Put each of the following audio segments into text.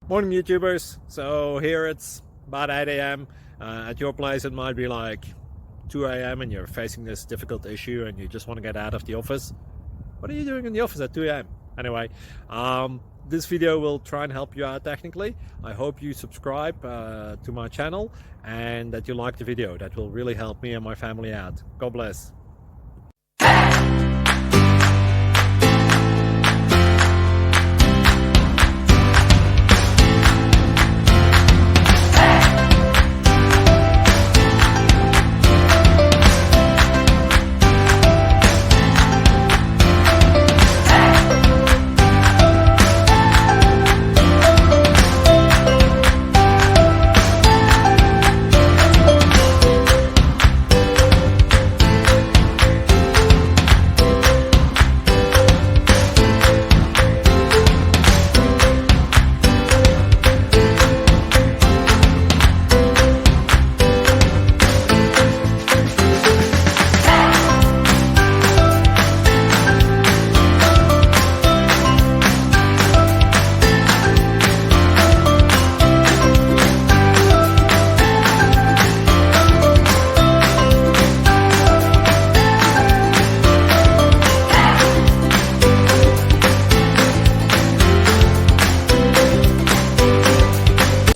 Morning YouTubers. So here it's about 8 a.m. At your place it might be like 2 a.m. and you're facing this difficult issue and you just want to get out of the office. What are you doing in the office at 2 a.m.? Anyway, this video will try and help you out technically. I hope you subscribe to my channel and that you like the video. That will really help me and my family out. God bless.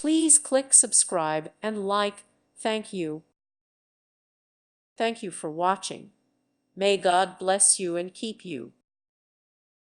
Please click subscribe and like. Thank you. Thank you for watching. May God bless you and keep you.